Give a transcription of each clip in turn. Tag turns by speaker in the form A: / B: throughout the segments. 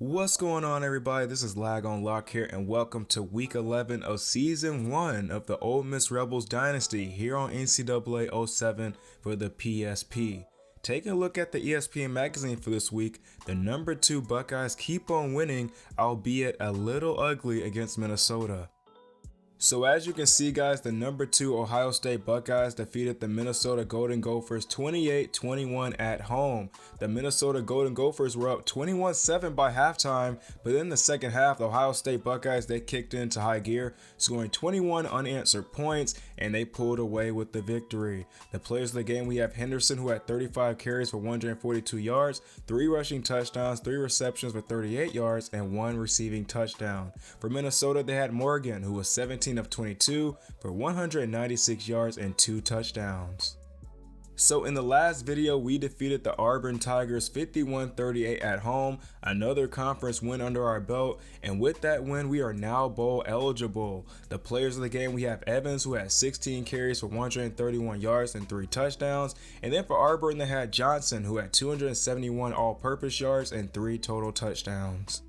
A: What's going on, everybody? This is Lag on Lock here, and welcome to week 11 of season 1 of the Ole Miss Rebels Dynasty here on NCAA 07 for the PSP. Taking a look at the ESPN magazine for this week, the number 2 Buckeyes keep on winning, albeit a little ugly against Minnesota. So as you can see, guys, the number 2 Ohio State Buckeyes defeated the Minnesota Golden Gophers 28-21 at home. The Minnesota Golden Gophers were up 21-7 by halftime, but in the second half, the Ohio State Buckeyes, they kicked into high gear, scoring 21 unanswered points, and they pulled away with the victory. The players of the game, we have Henderson, who had 35 carries for 142 yards, 3 rushing touchdowns, 3 receptions for 38 yards, and 1 receiving touchdown. For Minnesota, they had Morgan, who was 17 of 22 for 196 yards and 2 touchdowns. So in the last video, we defeated the Auburn Tigers 51-38 at home, another conference win under our belt, and with that win, we are now bowl eligible. The players of the game, we have Evans, who had 16 carries for 131 yards and 3 touchdowns, and then for Auburn, they had Johnson, who had 271 all-purpose yards and 3 total touchdowns.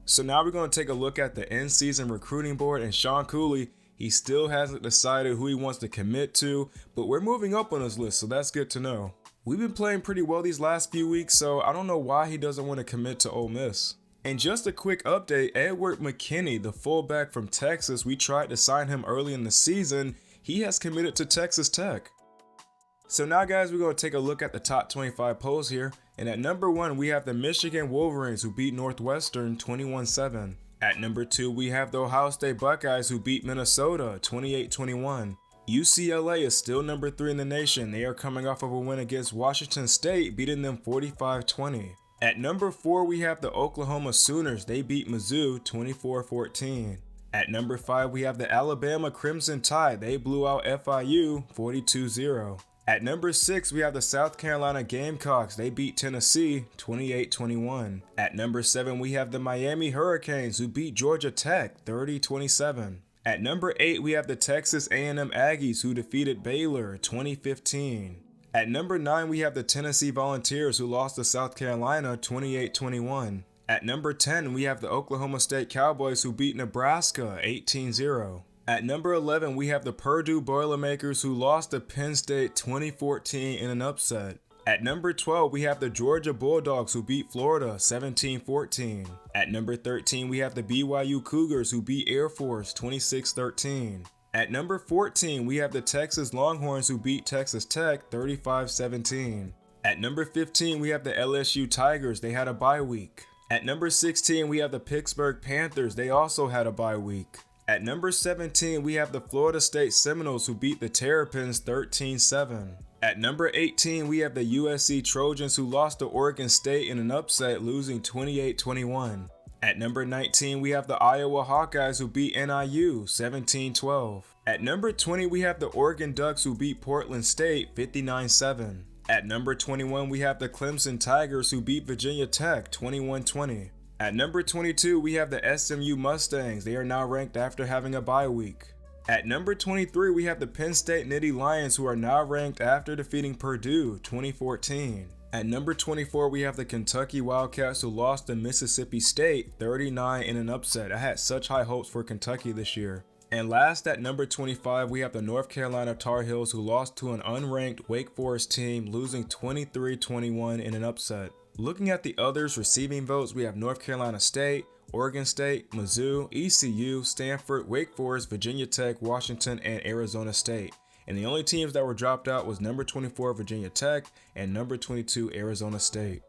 A: So now we're going to take a look at the in-season recruiting board, and Sean Cooley, he still hasn't decided who he wants to commit to, but we're moving up on his list, so that's good to know. We've been playing pretty well these last few weeks, so I don't know why he doesn't want to commit to Ole Miss. And just a quick update, Edward McKinney, the fullback from Texas, we tried to sign him early in the season. He has committed to Texas Tech. So now, guys, we're going to take a look at the top 25 polls here. And at number 1, we have the Michigan Wolverines, who beat Northwestern 21-7. At number 2, we have the Ohio State Buckeyes, who beat Minnesota 28-21. UCLA is still number 3 in the nation. They are coming off of a win against Washington State, beating them 45-20. At number 4, we have the Oklahoma Sooners. They beat Mizzou 24-14. At number 5, we have the Alabama Crimson Tide. They blew out FIU 42-0. At number 6, we have the South Carolina Gamecocks. They beat Tennessee 28-21. At number 7, we have the Miami Hurricanes, who beat Georgia Tech 30-27. At number 8, we have the Texas A&M Aggies, who defeated Baylor 20-15. At number 9, we have the Tennessee Volunteers, who lost to South Carolina 28-21. At number 10, we have the Oklahoma State Cowboys, who beat Nebraska 18-0. At number 11, we have the Purdue Boilermakers, who lost to Penn State 2014 in an upset. At number 12, we have the Georgia Bulldogs, who beat Florida 17-14. At number 13, we have the BYU Cougars, who beat Air Force 26-13. At number 14, we have the Texas Longhorns, who beat Texas Tech 35-17. At number 15, we have the LSU Tigers. They had a bye week. At number 16, we have the Pittsburgh Panthers. They also had a bye week. At number 17, we have the Florida State Seminoles, who beat the Terrapins 13-7. At number 18, we have the USC Trojans, who lost to Oregon State in an upset, losing 28-21. At number 19, we have the Iowa Hawkeyes, who beat NIU 17-12. At number 20, we have the Oregon Ducks, who beat Portland State 59-7. At number 21, we have the Clemson Tigers, who beat Virginia Tech 21-20. At number 22, we have the SMU Mustangs. They are now ranked after having a bye week. At number 23, we have the Penn State Nittany Lions, who are now ranked after defeating Purdue 2014. At number 24, we have the Kentucky Wildcats, who lost to Mississippi State 39 in an upset. I had such high hopes for Kentucky this year. And last, at number 25, we have the North Carolina Tar Heels, who lost to an unranked Wake Forest team, losing 23-21 in an upset. Looking at the others receiving votes, we have North Carolina State, Oregon State, Mizzou, ECU, Stanford, Wake Forest, Virginia Tech, Washington, and Arizona State. And the only teams that were dropped out was number 24 Virginia Tech and number 22 Arizona State.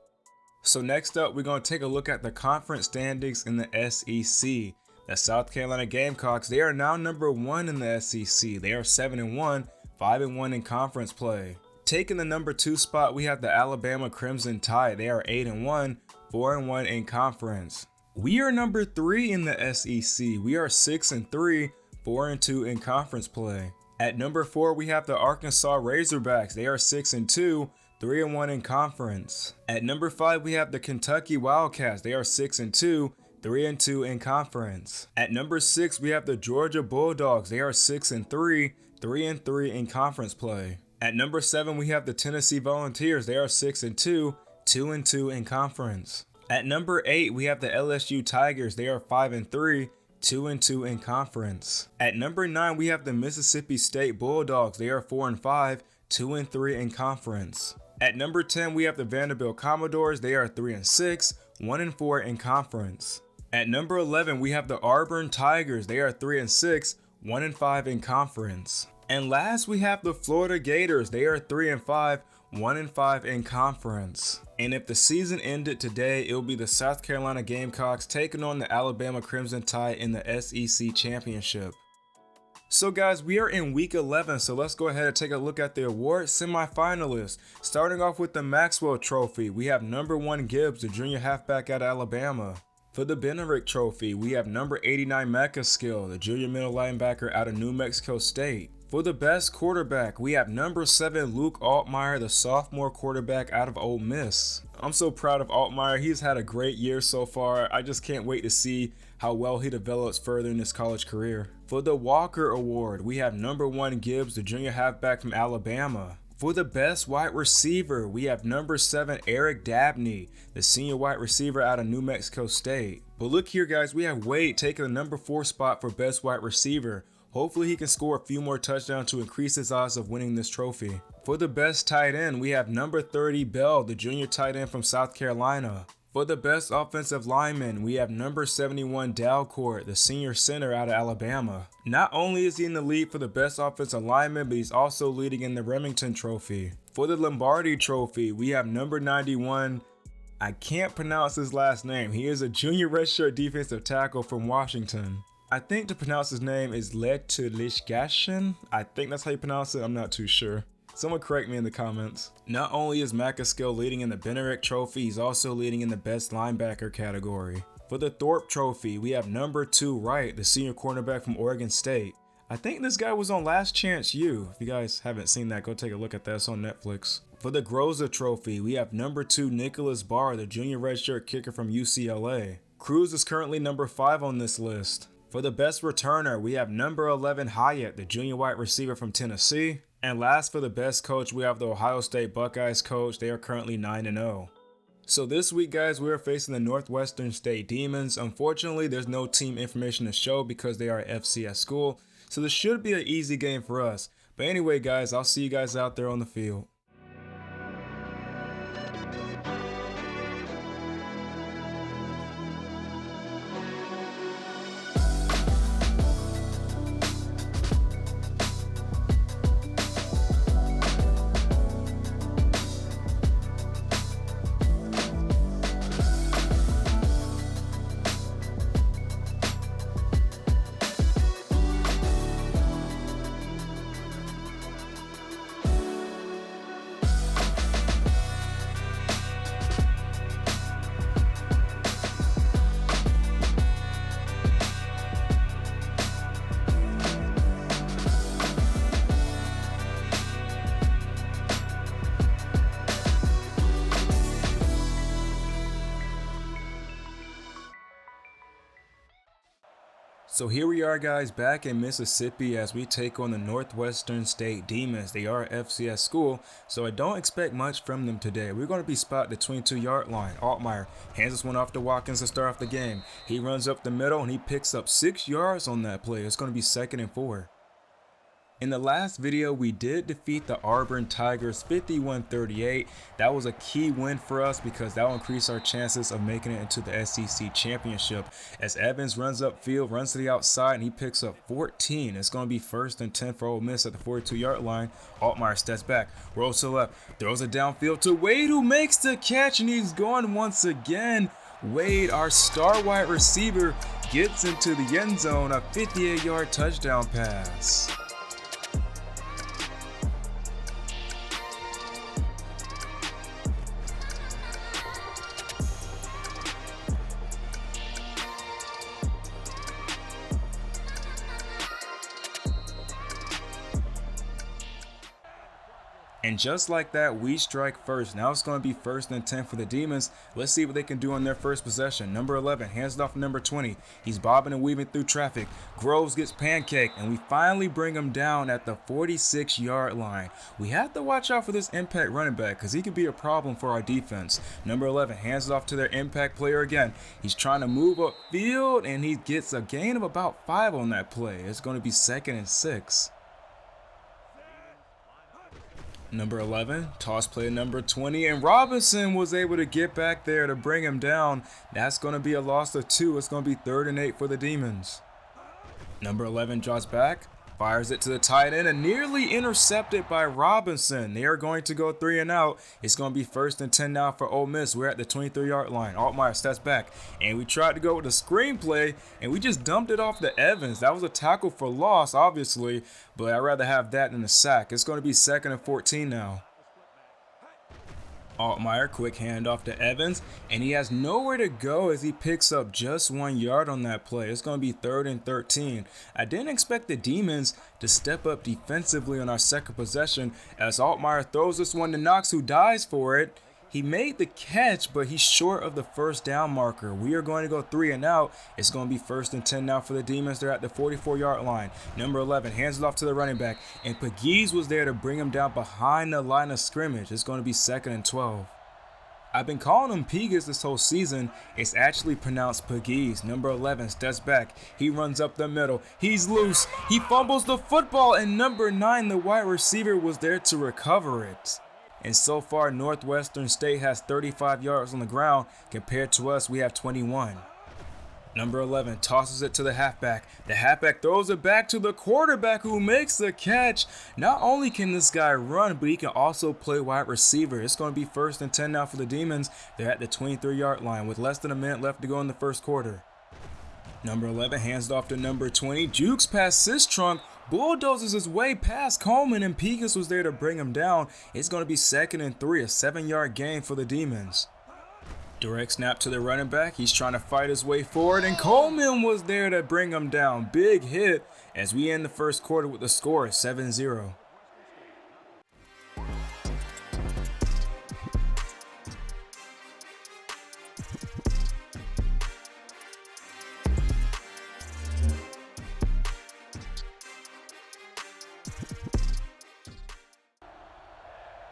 A: So next up, we're going to take a look at the conference standings in the SEC. The South Carolina Gamecocks, they are now number 1 in the SEC. They are 7-1, 5-1 in conference play. Taking the number 2 spot, we have the Alabama Crimson Tide. They are 8-1, 4-1 in conference. We are number 3 in the SEC. We are 6-3, 4-2 in conference play. At number 4, we have the Arkansas Razorbacks. They are 6-2, 3-1 in conference. At number 5, we have the Kentucky Wildcats. They are 6-2, 3-2 in conference. At number 6, we have the Georgia Bulldogs. They are 6-3, 3-3 in conference play. At number 7, we have the Tennessee Volunteers. They are 6-2, 2-2 in conference. At number 8, we have the LSU Tigers. They are 5-3, 2-2 in conference. At number 9, we have the Mississippi State Bulldogs. They are 4-5, 2-3 in conference. At number 10, we have the Vanderbilt Commodores. They are 3-6, 1-4 in conference. At number 11, we have the Auburn Tigers. They are 3-6, 1-5 in conference. And last, we have the Florida Gators. They are 3-5, 1-5 in conference. And if the season ended today, it will be the South Carolina Gamecocks taking on the Alabama Crimson Tide in the SEC Championship. So guys, we are in week 11, so let's go ahead and take a look at the award semifinalists. Starting off with the Maxwell Trophy, we have number 1 Gibbs, the junior halfback out of Alabama. For the Benerick Trophy, we have number 89 McAskill, the junior middle linebacker out of New Mexico State. For the best quarterback, we have number 7 Luke Altmyer, the sophomore quarterback out of Ole Miss. I'm so proud of Altmyer. He's had a great year so far. I just can't wait to see how well he develops further in his college career. For the Walker Award, we have number 1 Gibbs, the junior halfback from Alabama. For the best wide receiver, we have number 7 Eric Dabney, the senior wide receiver out of New Mexico State. But look here guys, we have Wade taking the number 4 spot for best wide receiver. Hopefully he can score a few more touchdowns to increase his odds of winning this trophy. For the best tight end, we have number 30 Bell, the junior tight end from South Carolina. For the best offensive lineman, we have number 71 Dalcourt, the senior center out of Alabama. Not only is he in the lead for the best offensive lineman, but he's also leading in the Remington Trophy. For the Lombardi Trophy, we have number 91, I can't pronounce his last name. He is a junior redshirt defensive tackle from Washington. I think to pronounce his name is Letelishgashin. I think that's how you pronounce it, I'm not too sure. Someone correct me in the comments. Not only is McAskill leading in the Benerick Trophy, he's also leading in the best linebacker category. For the Thorpe Trophy, we have number 2 Wright, the senior cornerback from Oregon State. I think this guy was on Last Chance U. If you guys haven't seen that, go take a look at that, it's on Netflix. For the Groza Trophy, we have number 2 Nicholas Barr, the junior redshirt kicker from UCLA. Cruz is currently number 5 on this list. For the best returner, we have number 11 Hyatt, the junior wide receiver from Tennessee. And last, for the best coach, we have the Ohio State Buckeyes coach. They are currently 9-0. So this week, guys, we are facing the Northwestern State Demons. Unfortunately, there's no team information to show because they are at FCS school. So this should be an easy game for us. But anyway, guys, I'll see you guys out there on the field. So here we are, guys, back in Mississippi as we take on the Northwestern State Demons. They are FCS school, so I don't expect much from them today. We're going to be spot the 22-yard line. Altmyer hands this one off to Watkins to start off the game. He runs up the middle and he picks up 6 yards on that play. It's going to be 2nd and 4. In the last video, we did defeat the Auburn Tigers 51-38. That was a key win for us because that will increase our chances of making it into the SEC Championship. As Evans runs upfield, runs to the outside, and he picks up 14. It's going to be 1st and 10 for Ole Miss at the 42-yard line. Altmyer steps back, rolls to the left, throws it downfield to Wade, who makes the catch, and he's gone once again. Wade, our star wide receiver, gets into the end zone, a 58-yard touchdown pass. And just like that, we strike first. Now it's going to be 1st and 10 for the Demons. Let's see what they can do on their first possession. Number 11 hands it off to number 20. He's bobbing and weaving through traffic. Groves gets pancaked, and we finally bring him down at the 46-yard line. We have to watch out for this impact running back because he could be a problem for our defense. Number 11 hands it off to their impact player again. He's trying to move upfield, and he gets a gain of about 5 on that play. It's going to be 2nd and 6. Number 11, toss play number 20, and Robinson was able to get back there to bring him down. That's going to be a loss of 2. It's going to be 3rd and 8 for the Demons. Number 11 draws back, fires it to the tight end, and nearly intercepted by Robinson. They are going to go 3 and out. It's going to be 1st and 10 now for Ole Miss. We're at the 23-yard line. Altmaier steps back, and we tried to go with the screenplay, and we just dumped it off to Evans. That was a tackle for loss, obviously, but I'd rather have that than a sack. It's going to be 2nd and 14 now. Altmaier, quick handoff to Evans, and he has nowhere to go as he picks up just 1 yard on that play. It's going to be 3rd and 13. I didn't expect the Demons to step up defensively on our second possession as Altmaier throws this one to Knox, who dives for it. He made the catch, but he's short of the first down marker. We are going to go 3 and out. It's going to be 1st and 10 now for the Demons. They're at the 44-yard line. Number 11 hands it off to the running back, and Pegues was there to bring him down behind the line of scrimmage. It's going to be 2nd and 12. I've been calling him Pegues this whole season. It's actually pronounced Pegues. Number 11 steps back. He runs up the middle. He's loose. He fumbles the football, and number 9, the wide receiver, was there to recover it. And so far, Northwestern State has 35 yards on the ground. Compared to us, we have 21. Number 11 tosses it to the halfback. The halfback throws it back to the quarterback, who makes the catch. Not only can this guy run, but he can also play wide receiver. It's going to be 1st and 10 now for the Demons. They're at the 23-yard line with less than a minute left to go in the first quarter. Number 11 hands it off to number 20. Jukes past Sistrunk, bulldozes his way past Coleman, and Pegues was there to bring him down. It's going to be 2nd and 3, a 7-yard gain for the Demons. Direct snap to the running back. He's trying to fight his way forward, and Coleman was there to bring him down. Big hit as we end the first quarter with the score 7-0.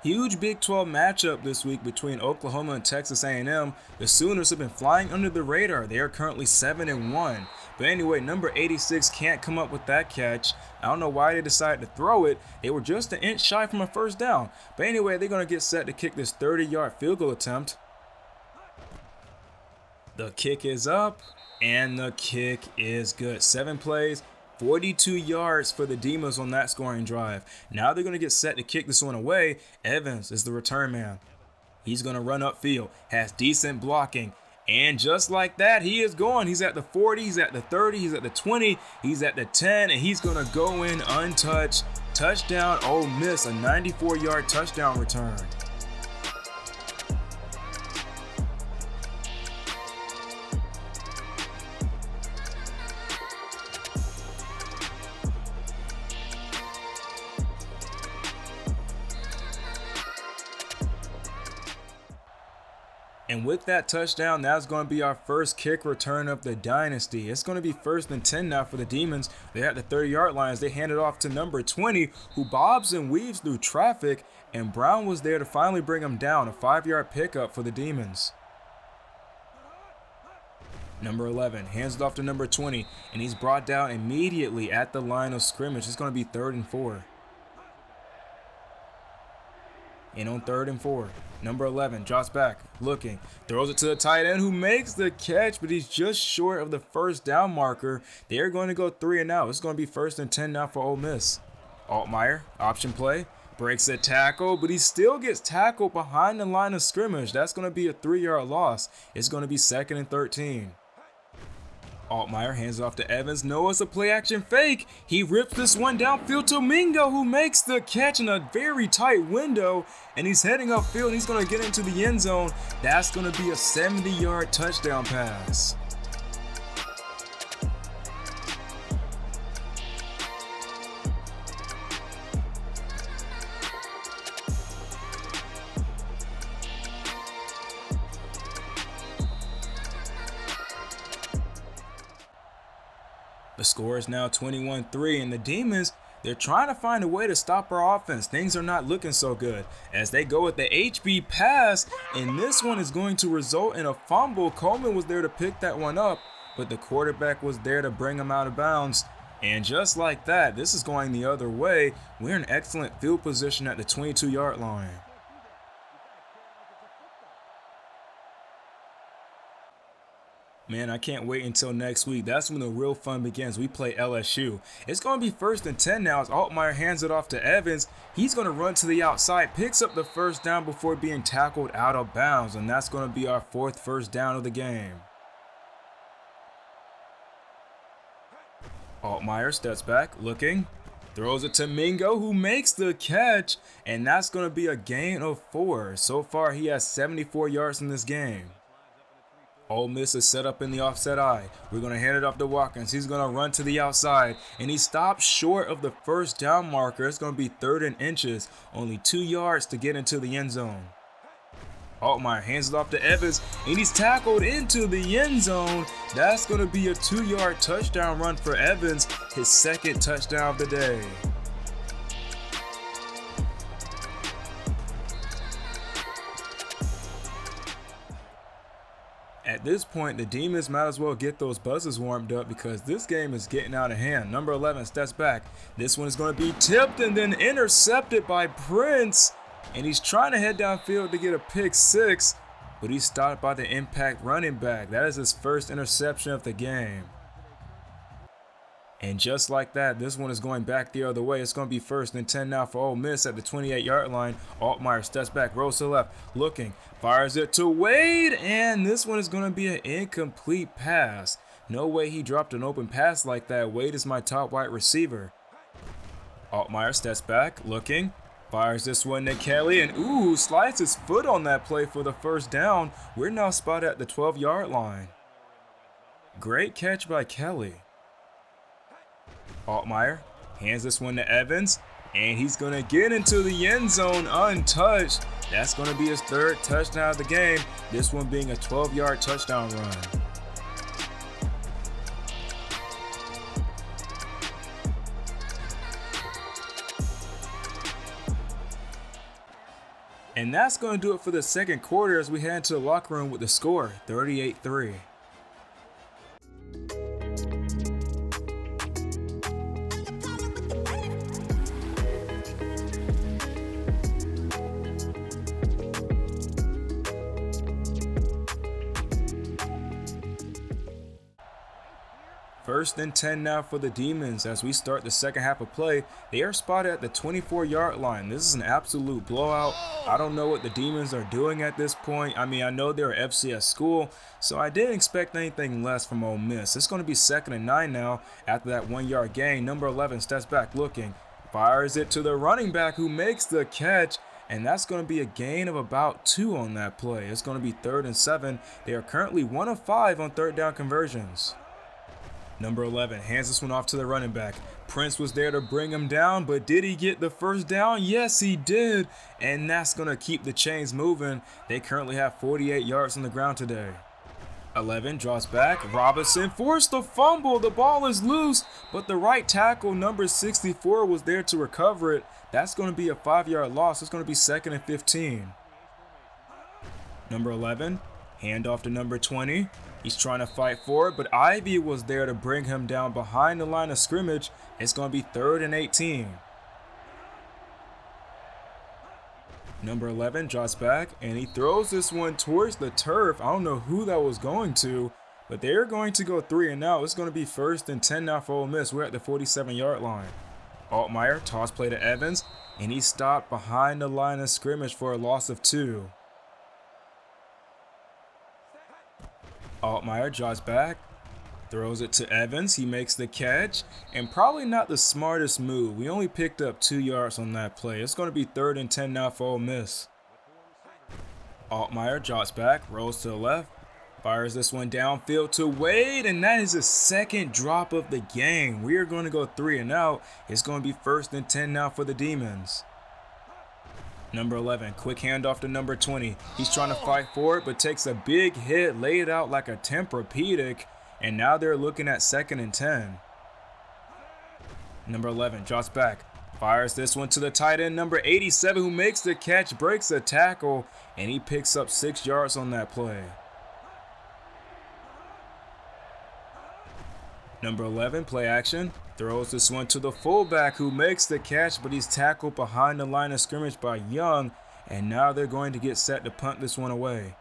A: Huge Big 12 matchup this week between Oklahoma and Texas A&M. The Sooners have been flying under the radar. They are currently 7-1. But anyway, number 86 can't come up with that catch. I don't know why they decided to throw it. They were just an inch shy from a first down. But anyway, they're going to get set to kick this 30-yard field goal attempt. The kick is up, and the kick is good. 7 plays. 42 yards for the Demons on that scoring drive. Now they're going to get set to kick this one away. Evans is the return man. He's going to run upfield, has decent blocking, and just like that, he is going. He's at the 40, he's at the 30, he's at the 20, he's at the 10, and he's going to go in untouched. Touchdown, Ole Miss, a 94-yard touchdown return. And with that touchdown, that's going to be our first kick return of the dynasty. It's going to be 1st and 10 now for the Demons. They're at the 30-yard lines. They hand it off to number 20, who bobs and weaves through traffic, and Brown was there to finally bring him down. A 5-yard pickup for the Demons. Number 11 hands it off to number 20, and he's brought down immediately at the line of scrimmage. It's going to be 3rd and 4. And on 3rd and 4, number 11 drops back, looking, throws it to the tight end, who makes the catch, but he's just short of the first down marker. They're going to go 3 and out. It's going to be 1st and 10 now for Ole Miss. Altmaier, option play, breaks a tackle, but he still gets tackled behind the line of scrimmage. That's going to be a 3-yard loss. It's going to be 2nd and 13. Altmaier hands it off to Evans. No, it's a play-action fake. He rips this one downfield to Mingo, who makes the catch in a very tight window, and he's heading upfield. He's going to get into the end zone. That's going to be a 70-yard touchdown pass. score is now 21-3, and the Demons, they're trying to find a way to stop our offense. Things are not looking so good as they go with the HB pass, and this one is going to result in a fumble. Coleman was there to pick that one up, but the quarterback was there to bring him out of bounds. And just like that, this is going the other way. We're in excellent field position at the 22-yard line. Man, I can't wait until next week. That's when the real fun begins. We play LSU. It's going to be 1st and 10 now as Altmaier hands it off to Evans. He's going to run to the outside, picks up the first down before being tackled out of bounds, and that's going to be our 4th first down of the game. Altmaier steps back, looking, throws it to Mingo, who makes the catch, and that's going to be a gain of 4. So far, he has 74 yards in this game. Ole Miss is set up in the offset eye. We're going to hand it off to Watkins. He's going to run to the outside, and he stops short of the first down marker. It's going to be 3rd and inches, only 2 yards to get into the end zone. Altmaier hands it off to Evans, and he's tackled into the end zone. That's going to be a 2-yard touchdown run for Evans, his 2nd touchdown of the day. At this point, the Demons might as well get those buzzers warmed up because this game is getting out of hand. Number 11 steps back. This one is going to be tipped and then intercepted by Prince. And he's trying to head downfield to get a pick 6, but he's stopped by the impact running back. That is his first interception of the game. And just like that, this one is going back the other way. It's going to be 1st and 10 now for Ole Miss at the 28-yard line. Altmaier steps back, rolls to the left, looking, fires it to Wade, and this one is going to be an incomplete pass. No way he dropped an open pass like that. Wade is my top wide receiver. Altmaier steps back, looking, fires this one to Kelly, and slides his foot on that play for the first down. We're now spotted at the 12-yard line. Great catch by Kelly. Altmaier hands this one to Evans, and he's going to get into the end zone untouched. That's going to be his 3rd touchdown of the game, this one being a 12-yard touchdown run. And that's going to do it for the 2nd quarter as we head into the locker room with the score, 38-3. First and 10 now for the Demons as we start the second half of play. They are spotted at the 24-yard line. This is an absolute blowout. I don't know what the Demons are doing at this point. I mean, I know they're an FCS school, so I didn't expect anything less from Ole Miss. It's going to be 2nd and 9 now after that 1-yard gain. Number 11 steps back looking, fires it to the running back who makes the catch. And that's going to be a gain of about 2 on that play. It's going to be 3rd and 7. They are currently 1 of 5 on 3rd down conversions. Number 11 hands this one off to the running back. Prince was there to bring him down, but did he get the first down? Yes, he did. And that's going to keep the chains moving. They currently have 48 yards on the ground today. 11 draws back. Robinson forced the fumble. The ball is loose, but the right tackle, number 64, was there to recover it. That's going to be a 5-yard loss. It's going to be 2nd and 15. Number 11, handoff to number 20. He's trying to fight for it, but Ivy was there to bring him down behind the line of scrimmage. It's going to be 3rd and 18. Number 11 drops back, and he throws this one towards the turf. I don't know who that was going to, but they're going to go 3 and out. It's going to be 1st and 10 now for Ole Miss. We're at the 47-yard line. Altmaier, toss play to Evans, and he stopped behind the line of scrimmage for a loss of 2. Altmaier draws back, throws it to Evans. He makes the catch, and probably not the smartest move. We only picked up 2 yards on that play. It's going to be 3rd and 10 now for Ole Miss. Altmaier drops back, rolls to the left, fires this one downfield to Wade, and that is his 2nd drop of the game. We are going to go 3 and out. It's going to be 1st and 10 now for the Demons. Number 11, quick handoff to number 20. He's trying to fight for it, but takes a big hit, laid out like a Tempur-Pedic, and now they're looking at 2nd and 10. Number 11 drops back, fires this one to the tight end, number 87, who makes the catch, breaks a tackle, and he picks up 6 yards on that play. Number 11, play action, throws this one to the fullback, who makes the catch, but he's tackled behind the line of scrimmage by Young, and now they're going to get set to punt this one away.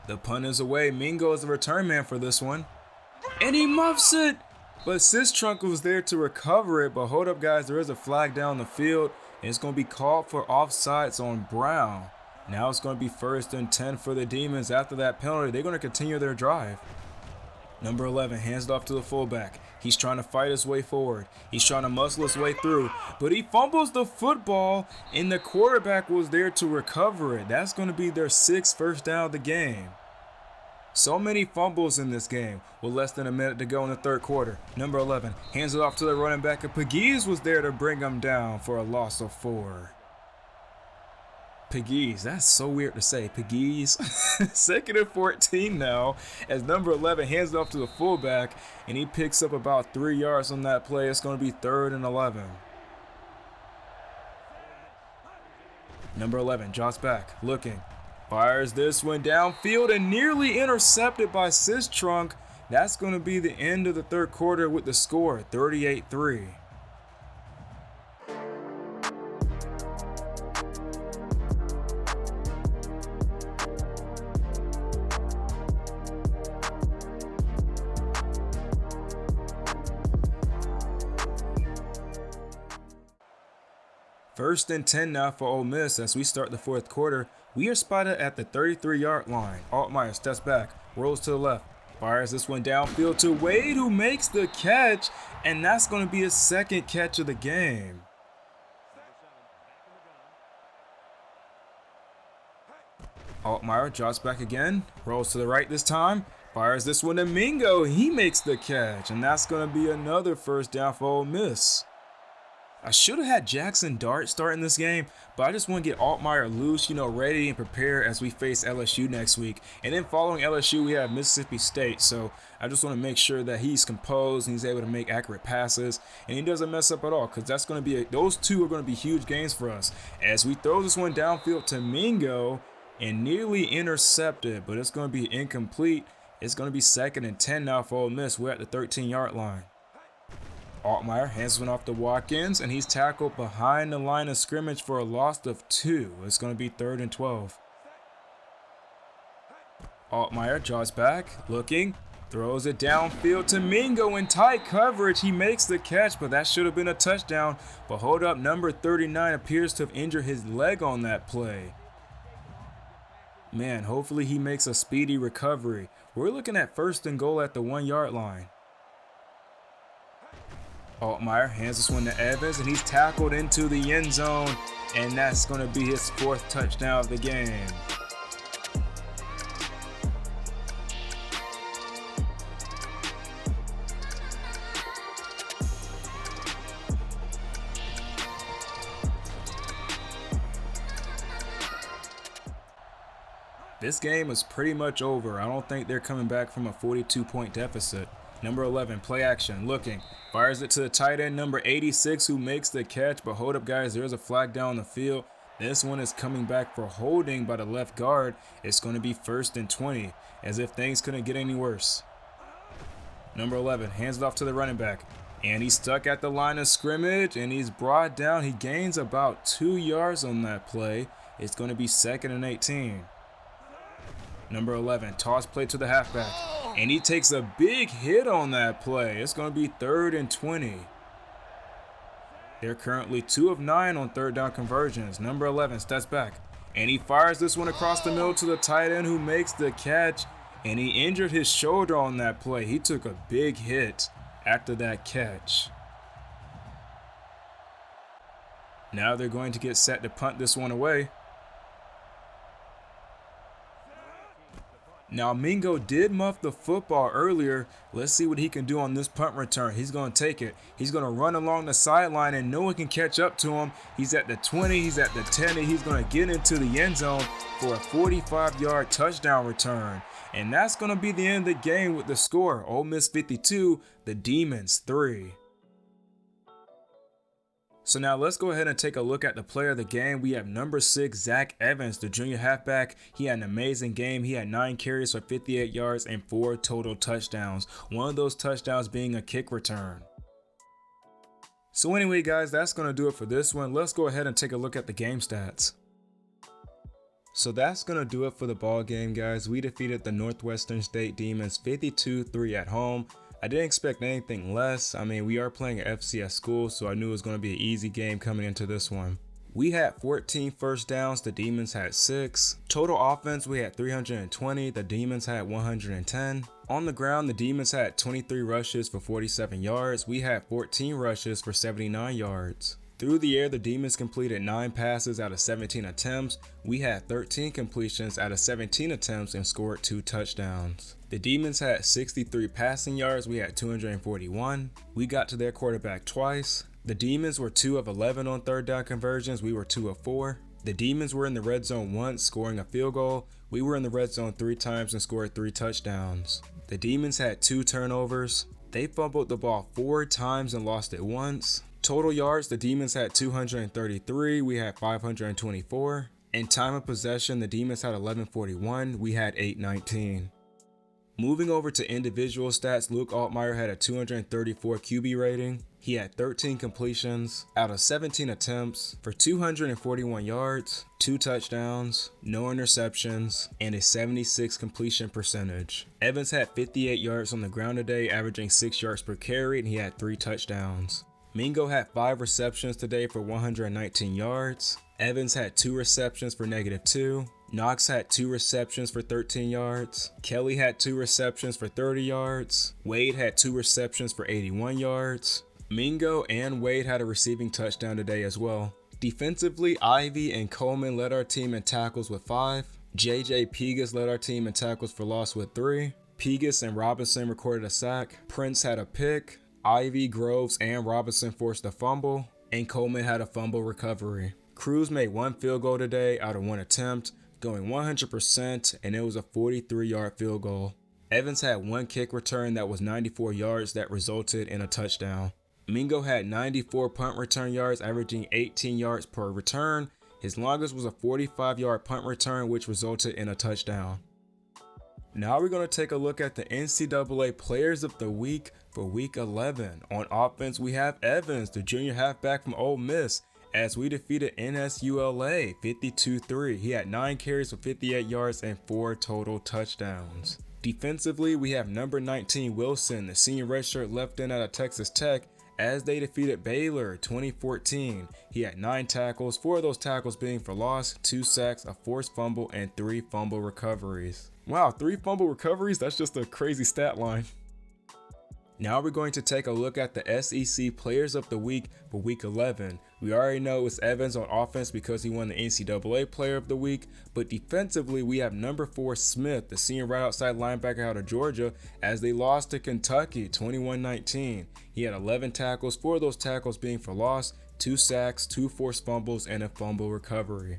A: The punt is away. Mingo is the return man for this one, and he muffs it, but Sistrunk was there to recover it. But hold up, guys, there is a flag down the field, and it's going to be called for offsides on Brown. Now it's going to be 1st and 10 for the Demons. After that penalty, they're going to continue their drive. Number 11 hands it off to the fullback. He's trying to fight his way forward. He's trying to muscle his way through, but he fumbles the football, and the quarterback was there to recover it. That's going to be their 6th first down of the game. So many fumbles in this game with less than a minute to go in the 3rd quarter. Number 11 hands it off to the running back, and Pegues was there to bring him down for a loss of 4. Pegues, that's so weird to say. Pegues. 2nd and 14 now, as number 11 hands it off to the fullback, and he picks up about 3 yards on that play. It's going to be 3rd and 11. Number 11 drops back, looking, fires this one downfield and nearly intercepted by Sistrunk. That's going to be the end of the 3rd quarter with the score 38-3. First and 10 now for Ole Miss as we start the 4th quarter. We are spotted at the 33-yard line. Altmaier steps back, rolls to the left, fires this one downfield to Wade, who makes the catch, and that's going to be his 2nd catch of the game. Altmaier drops back again, rolls to the right this time, fires this one to Mingo. He makes the catch, and that's going to be another 1st down for Ole Miss. I should have had Jackson Dart starting this game, but I just want to get Altmaier loose, ready and prepared as we face LSU next week. And then following LSU, we have Mississippi State. So I just want to make sure that he's composed and he's able to make accurate passes and he doesn't mess up at all, because that's going to be those two are going to be huge games for us. As we throw this one downfield to Mingo and nearly intercepted, but it's going to be incomplete. It's going to be 2nd and 10 now for Ole Miss. We're at the 13-yard line. Altmaier hands one off to Watkins, and he's tackled behind the line of scrimmage for a loss of 2. It's going to be 3rd and 12. Altmaier draws back, looking, throws it downfield to Mingo in tight coverage. He makes the catch, but that should have been a touchdown. But hold up, number 39 appears to have injured his leg on that play. Man, hopefully he makes a speedy recovery. We're looking at 1st and goal at the 1-yard line. Altmaier hands this one to Evans, and he's tackled into the end zone, and that's going to be his 4th touchdown of the game. This game is pretty much over. I don't think they're coming back from a 42-point deficit. Number 11, play action, looking, fires it to the tight end, number 86, who makes the catch. But hold up, guys, there's a flag down the field. This one is coming back for holding by the left guard. It's going to be 1st and 20, as if things couldn't get any worse. Number 11 hands it off to the running back, and he's stuck at the line of scrimmage, and he's brought down. He gains about 2 yards on that play. It's going to be 2nd and 18. Number 11, toss play to the halfback, and he takes a big hit on that play. It's going to be 3rd and 20. They're currently 2 of 9 on 3rd down conversions. Number 11 steps back, and he fires this one across the middle to the tight end, who makes the catch, and he injured his shoulder on that play. He took a big hit after that catch. Now they're going to get set to punt this one away. Now, Mingo did muff the football earlier. Let's see what he can do on this punt return. He's going to take it. He's going to run along the sideline, and no one can catch up to him. He's at the 20. He's at the 10. And he's going to get into the end zone for a 45-yard touchdown return. And that's going to be the end of the game with the score: Ole Miss 52, the Demons 3. So now let's go ahead and take a look at the player of the game. We have number 6, Zach Evans, the junior halfback. He had an amazing game. He had 9 carries for 58 yards and 4 total touchdowns. One of those touchdowns being a kick return. So anyway guys, that's going to do it for this one. Let's go ahead and take a look at the game stats. So that's going to do it for the ball game, guys. We defeated the Northwestern State Demons 52-3 at home. I didn't expect anything less. I mean, we are playing an FCS school, so I knew it was going to be an easy game coming into this one. We had 14 first downs, the Demons had 6. Total offense, we had 320, the Demons had 110. On the ground, the Demons had 23 rushes for 47 yards. We had 14 rushes for 79 yards. Through the air, the Demons completed 9 passes out of 17 attempts. We had 13 completions out of 17 attempts and scored 2 touchdowns. The Demons had 63 passing yards. We had 241. We got to their quarterback twice. The Demons were 2 of 11 on third down conversions. We were 2 of 4. The Demons were in the red zone once, scoring a field goal. We were in the red zone 3 times and scored 3 touchdowns. The Demons had 2 turnovers. They fumbled the ball 4 times and lost it once. Total yards, the Demons had 233, we had 524. In time of possession, the Demons had 1141, we had 819. Moving over to individual stats, Luke Altmaier had a 234 QB rating. He had 13 completions out of 17 attempts for 241 yards, 2 touchdowns, no interceptions, and a 76 completion percentage. Evans had 58 yards on the ground today, averaging 6 yards per carry, and he had 3 touchdowns. Mingo had 5 receptions today for 119 yards. Evans had 2 receptions for -2. Knox had 2 receptions for 13 yards. Kelly had 2 receptions for 30 yards. Wade had 2 receptions for 81 yards. Mingo and Wade had a receiving touchdown today as well. Defensively, Ivy and Coleman led our team in tackles with 5. JJ Pegas led our team in tackles for loss with 3. Pegas and Robinson recorded a sack. Prince had a pick. Ivy, Groves, and Robinson forced a fumble, and Coleman had a fumble recovery. Cruz made 1 field goal today out of 1 attempt, going 100%, and it was a 43-yard field goal. Evans had 1 kick return that was 94 yards that resulted in a touchdown. Mingo had 94 punt return yards, averaging 18 yards per return. His longest was a 45-yard punt return, which resulted in a touchdown. Now we're going to take a look at the NCAA Players of the Week for Week 11. On offense, we have Evans, the junior halfback from Ole Miss, as we defeated NSULA 52-3. He had 9 carries for 58 yards and 4 total touchdowns. Defensively, we have number 19 Wilson, the senior redshirt left in out of Texas Tech, as they defeated Baylor 2014. He had 9 tackles, 4 of those tackles being for loss, 2 sacks, a forced fumble, and 3 fumble recoveries. Wow, 3 fumble recoveries? That's just a crazy stat line. Now we're going to take a look at the SEC Players of the Week for Week 11. We already know it's Evans on offense because he won the NCAA Player of the Week, but defensively we have number 4 Smith, the senior right outside linebacker out of Georgia, as they lost to Kentucky 21-19. He had 11 tackles, 4 of those tackles being for loss, 2 sacks, 2 forced fumbles, and a fumble recovery.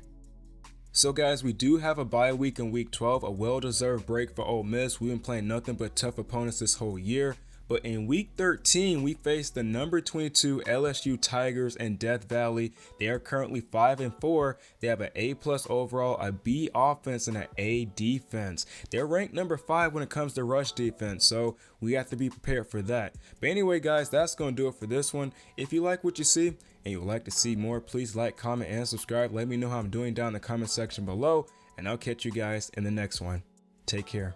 A: So guys, we do have a bye week in Week 12, a well-deserved break for Ole Miss. We've been playing nothing but tough opponents this whole year. But in Week 13, we faced the number 22 LSU Tigers in Death Valley. They are currently 5-4. They have an A+ overall, a B offense, and an A defense. They're ranked number 5 when it comes to rush defense, so we have to be prepared for that. But anyway, guys, that's going to do it for this one. If you like what you see and you would like to see more, please like, comment, and subscribe. Let me know how I'm doing down in the comment section below, and I'll catch you guys in the next one. Take care.